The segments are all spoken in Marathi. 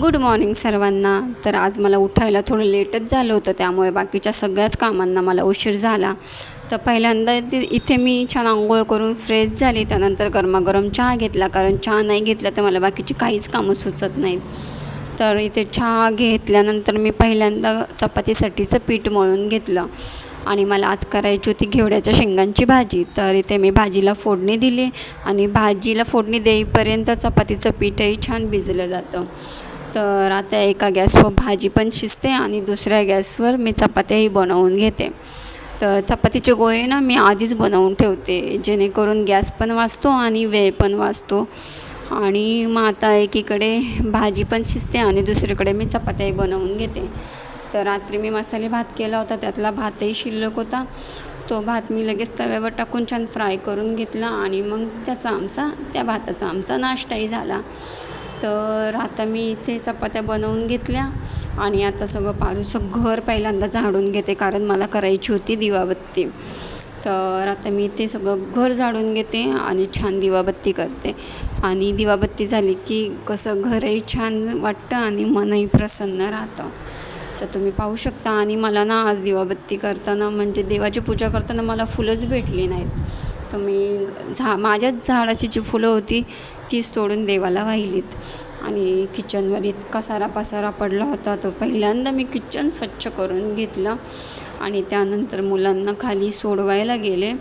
गुड मॉर्निंग सर्वांना. तर आज मला उठायला थोडं लेटच झालं होतं, त्यामुळे बाकीच्या सगळ्याच कामांना मला उशीर झाला. तर पहिल्यांदा इथे मी छान अंघोळ करून फ्रेश झाली. त्यानंतर गरमागरम चहा घेतला, कारण चहा नाही घेतला तर मला बाकीची काहीच कामं सुचत नाहीत. तर इथे चहा घेतल्यानंतर मी पहिल्यांदा चपातीसाठीचं पीठ मळून घेतलं आणि मला आज करायची होती घेवड्याच्या शेंगांची भाजी. तर इथे मी भाजीला फोडणी दिली आणि भाजीला फोडणी देईपर्यंत चपातीचं पीठही छान भिजलं जातं. तर आता एका गॅसवर भाजी पण शिजते आणि दुसऱ्या गॅसवर मी चपात्याही बनवून घेते. तर चपातीचे गोळे ना मी आधीच बनवून ठेवते, जेणेकरून गॅस पण वाचतो आणि वेळ पण वाचतो. आणि मग आता एकीकडे भाजी पण शिजते आणि दुसरीकडे मी चपात्याही बनवून घेते. तर रात्री मी मसाले भात केला होता, त्यातला भातही शिल्लक होता. तो भात मी लगेच तव्यावर टाकून छान फ्राय करून घेतला आणि मग त्या भाताचा आमचा नाश्ताही झाला. तर आता मी इथे चपात्या बनवून घेतल्या आणि आता सगळं पारूसं घर पहिल्यांदा झाडून घेते, कारण मला करायची होती दिवाबत्ती. तर आता मी इथे सगळं घर झाडून घेते आणि छान दिवाबत्ती करते. आणि दिवाबत्ती झाली की कसं घरही छान वाटतं आणि मनही प्रसन्न राहतं. तर तुम्ही पाहू शकता. आणि मला ना आज दिवाबत्ती करताना, म्हणजे देवाची पूजा करताना मला फुलंच भेटली नाहीत. तर मी माझ्याच झाडाची जी फुलं होती तीच तोडून देवाला वाहिलीत. आणि किचनवर इतका सारा पसारा पडला होता, तो पहिल्यांदा मी किचन स्वच्छ करून घेतलं आणि त्यानंतर मुलांना खाली सोडवायला गेले.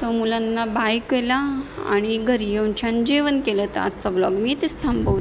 तर मुलांना बाय केला आणि घरी येऊन छान जेवण केलं. तर आजचा ब्लॉग मी इथेच थांबवते.